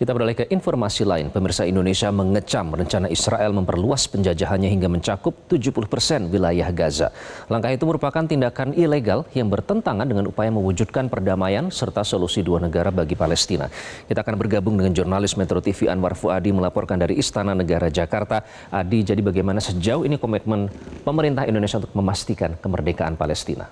Kita beralih ke informasi lain. Pemirsa, Indonesia mengecam rencana Israel memperluas penjajahannya hingga mencakup 70% wilayah Gaza. Langkah itu merupakan tindakan ilegal yang bertentangan dengan upaya mewujudkan perdamaian serta solusi dua negara bagi Palestina. Kita akan bergabung dengan jurnalis Metro TV Anwar Fuadi melaporkan dari Istana Negara Jakarta. Adi, jadi bagaimana sejauh ini komitmen pemerintah Indonesia untuk memastikan kemerdekaan Palestina?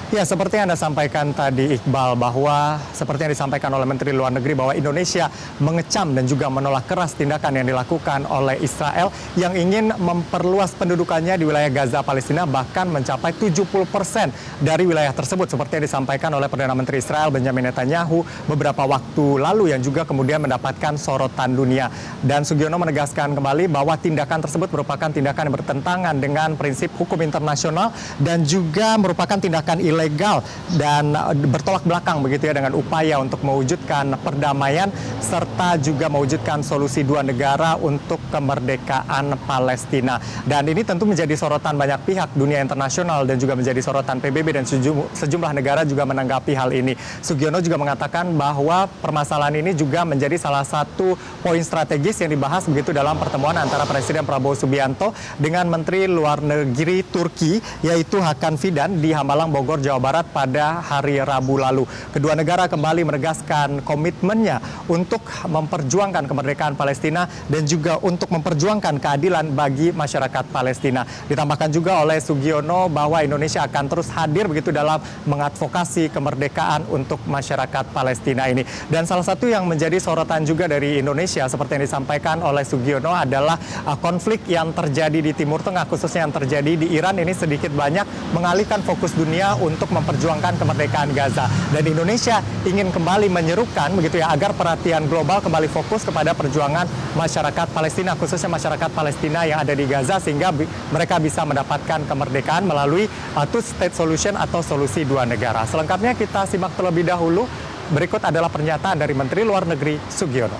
Ya, seperti yang Anda sampaikan tadi, Iqbal, bahwa seperti yang disampaikan oleh Menteri Luar Negeri bahwa Indonesia mengecam dan juga menolak keras tindakan yang dilakukan oleh Israel yang ingin memperluas pendudukannya di wilayah Gaza, Palestina, bahkan mencapai 70% dari wilayah tersebut, seperti yang disampaikan oleh Perdana Menteri Israel Benjamin Netanyahu beberapa waktu lalu yang juga kemudian mendapatkan sorotan dunia. Dan Sugiono menegaskan kembali bahwa tindakan tersebut merupakan tindakan yang bertentangan dengan prinsip hukum internasional dan juga merupakan tindakan ilegal dan bertolak belakang begitu ya dengan upaya untuk mewujudkan perdamaian serta juga mewujudkan solusi dua negara untuk kemerdekaan Palestina. Dan ini tentu menjadi sorotan banyak pihak dunia internasional dan juga menjadi sorotan PBB dan sejumlah negara juga menanggapi hal ini. Sugiono juga mengatakan bahwa permasalahan ini juga menjadi salah satu poin strategis yang dibahas begitu dalam pertemuan antara Presiden Prabowo Subianto dengan Menteri Luar Negeri Turki yaitu Hakan Fidan di Hambalang, Bogor, Jawa Barat pada hari Rabu lalu. Kedua negara kembali menegaskan komitmennya untuk memperjuangkan kemerdekaan Palestina dan juga untuk memperjuangkan keadilan bagi masyarakat Palestina. Ditambahkan juga oleh Sugiono bahwa Indonesia akan terus hadir begitu dalam mengadvokasi kemerdekaan untuk masyarakat Palestina ini. Dan salah satu yang menjadi sorotan juga dari Indonesia seperti yang disampaikan oleh Sugiono adalah konflik yang terjadi di Timur Tengah, khususnya yang terjadi di Iran ini sedikit banyak mengalihkan fokus dunia untuk memperjuangkan kemerdekaan Gaza. Dan Indonesia ingin kembali menyerukan begitu ya agar perhatian global kembali fokus kepada perjuangan masyarakat Palestina, khususnya masyarakat Palestina yang ada di Gaza sehingga mereka bisa mendapatkan kemerdekaan melalui two-state solution atau solusi dua negara. Selengkapnya kita simak terlebih dahulu. Berikut adalah pernyataan dari Menteri Luar Negeri Sugiono.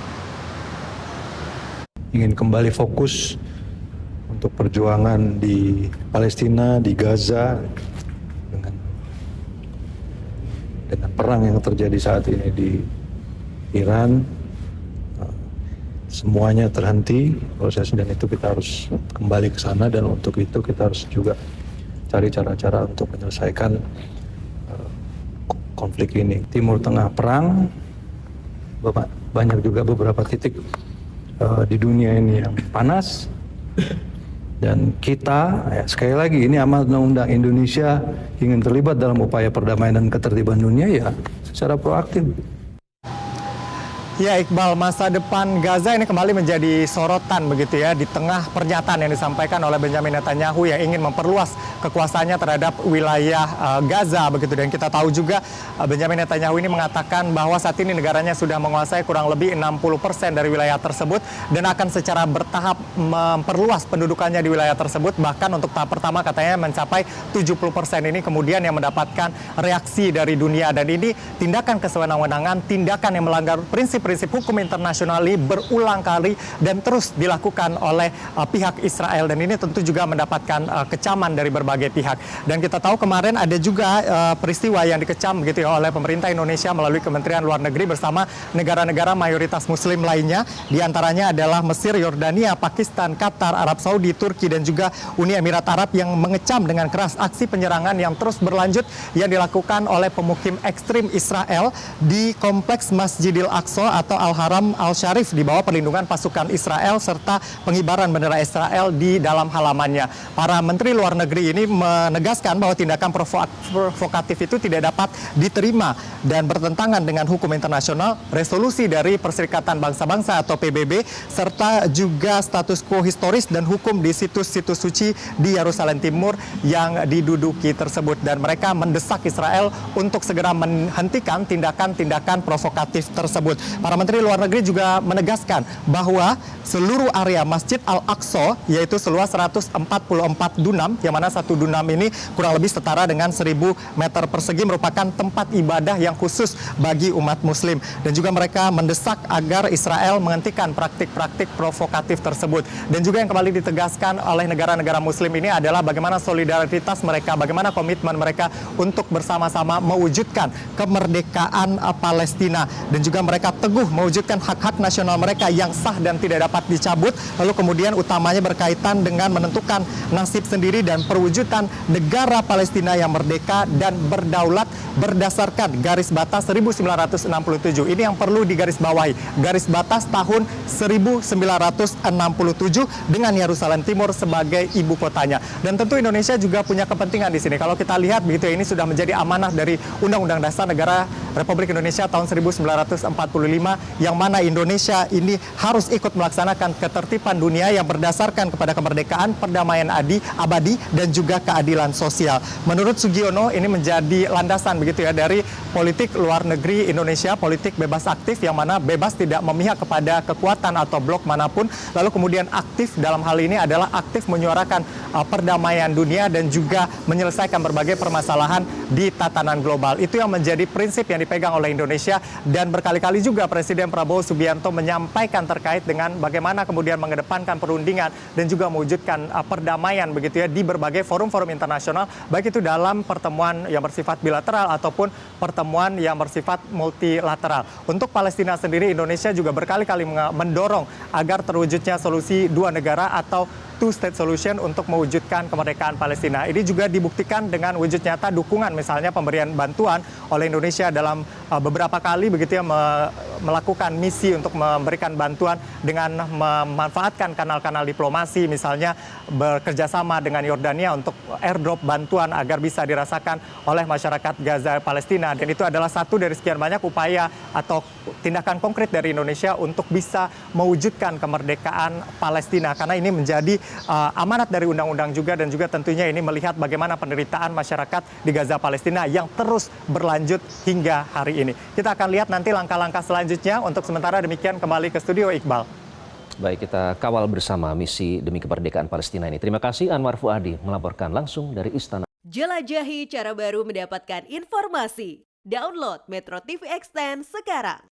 Ingin kembali fokus untuk perjuangan di Palestina, di Gaza, dengan perang yang terjadi saat ini di Iran, semuanya terhenti proses dan itu kita harus kembali ke sana dan untuk itu kita harus juga cari cara-cara untuk menyelesaikan konflik ini. Timur Tengah perang, banyak juga beberapa titik di dunia ini yang panas. Dan kita, ya sekali lagi ini amanat undang-undang Indonesia ingin terlibat dalam upaya perdamaian dan ketertiban dunia ya secara proaktif. Ya Iqbal, masa depan Gaza ini kembali menjadi sorotan begitu ya di tengah pernyataan yang disampaikan oleh Benjamin Netanyahu yang ingin memperluas kekuasaannya terhadap wilayah Gaza begitu. Dan kita tahu juga Benjamin Netanyahu ini mengatakan bahwa saat ini negaranya sudah menguasai kurang lebih 60% dari wilayah tersebut dan akan secara bertahap memperluas pendudukannya di wilayah tersebut. Bahkan untuk tahap pertama katanya mencapai 70% ini kemudian yang mendapatkan reaksi dari dunia. Dan ini tindakan kesewenang-wenangan, tindakan yang melanggar prinsip hukum internasional ini berulang kali dan terus dilakukan oleh pihak Israel dan ini tentu juga mendapatkan kecaman dari berbagai pihak. Dan kita tahu kemarin ada juga peristiwa yang dikecam begitu ya oleh pemerintah Indonesia melalui Kementerian Luar Negeri bersama negara-negara mayoritas Muslim lainnya, diantaranya adalah Mesir, Yordania, Pakistan, Qatar, Arab Saudi, Turki dan juga Uni Emirat Arab yang mengecam dengan keras aksi penyerangan yang terus berlanjut yang dilakukan oleh pemukim ekstrim Israel di kompleks Masjidil Aqsa atau Al-Haram Al-Syarif di bawah perlindungan pasukan Israel serta pengibaran bendera Israel di dalam halamannya. Para menteri luar negeri ini menegaskan bahwa tindakan provokatif itu tidak dapat diterima dan bertentangan dengan hukum internasional, resolusi dari Perserikatan Bangsa-Bangsa atau PBB serta juga status quo historis dan hukum di situs-situs suci di Yerusalem Timur yang diduduki tersebut. Dan mereka mendesak Israel untuk segera menghentikan tindakan-tindakan provokatif tersebut. para menteri luar negeri juga menegaskan bahwa seluruh area Masjid Al-Aqsa, yaitu seluas 144 dunam, yang mana satu dunam ini kurang lebih setara dengan 1000 meter persegi, merupakan tempat ibadah yang khusus bagi umat muslim. Dan juga mereka mendesak agar Israel menghentikan praktik-praktik provokatif tersebut. Dan juga yang kembali ditegaskan oleh negara-negara muslim ini adalah bagaimana solidaritas mereka, bagaimana komitmen mereka untuk bersama-sama mewujudkan kemerdekaan Palestina. Dan juga mereka teguh mewujudkan hak-hak nasional mereka yang sah dan tidak dapat dicabut. Lalu kemudian utamanya berkaitan dengan menentukan nasib sendiri dan perwujudan negara Palestina yang merdeka dan berdaulat berdasarkan garis batas 1967. Ini yang perlu digarisbawahi, garis batas tahun 1967 dengan Yerusalem Timur sebagai ibu kotanya. Dan tentu Indonesia juga punya kepentingan di sini. Kalau kita lihat begitu, ini sudah menjadi amanah dari Undang-Undang Dasar Negara Republik Indonesia tahun 1945, yang mana Indonesia ini harus ikut melaksanakan ketertiban dunia yang berdasarkan kepada kemerdekaan, perdamaian abadi, dan juga keadilan sosial. Menurut Sugiono, ini menjadi landasan begitu ya dari politik luar negeri Indonesia, politik bebas aktif, yang mana bebas tidak memihak kepada kekuatan atau blok manapun. Lalu kemudian aktif dalam hal ini adalah aktif menyuarakan perdamaian dunia dan juga menyelesaikan berbagai permasalahan di tatanan global. Itu yang menjadi prinsip yang dipegang oleh Indonesia, dan berkali-kali juga Presiden Prabowo Subianto menyampaikan terkait dengan bagaimana kemudian mengedepankan perundingan dan juga mewujudkan perdamaian begitu ya di berbagai forum-forum internasional, baik itu dalam pertemuan yang bersifat bilateral ataupun pertemuan yang bersifat multilateral. Untuk Palestina sendiri, Indonesia juga berkali-kali mendorong agar terwujudnya solusi dua negara atau two-state solution untuk mewujudkan kemerdekaan Palestina. Ini juga dibuktikan dengan wujud nyata dukungan, misalnya pemberian bantuan oleh Indonesia dalam beberapa kali begitu ya melakukan misi untuk memberikan bantuan dengan memanfaatkan kanal-kanal diplomasi, misalnya bekerjasama dengan Yordania untuk airdrop bantuan agar bisa dirasakan oleh masyarakat Gaza Palestina. Dan itu adalah satu dari sekian banyak upaya atau tindakan konkret dari Indonesia untuk bisa mewujudkan kemerdekaan Palestina, karena ini menjadi amanat dari undang-undang juga, dan juga tentunya ini melihat bagaimana penderitaan masyarakat di Gaza Palestina yang terus berlanjut hingga hari ini. Kita akan lihat nanti langkah-langkah selanjutnya. Untuk sementara demikian, kembali ke studio Iqbal. Baik, kita kawal bersama misi demi kemerdekaan Palestina ini. Terima kasih Anwar Fuadi melaporkan langsung dari Istana. Jelajahi cara baru mendapatkan informasi. Download Metro TV Extend sekarang.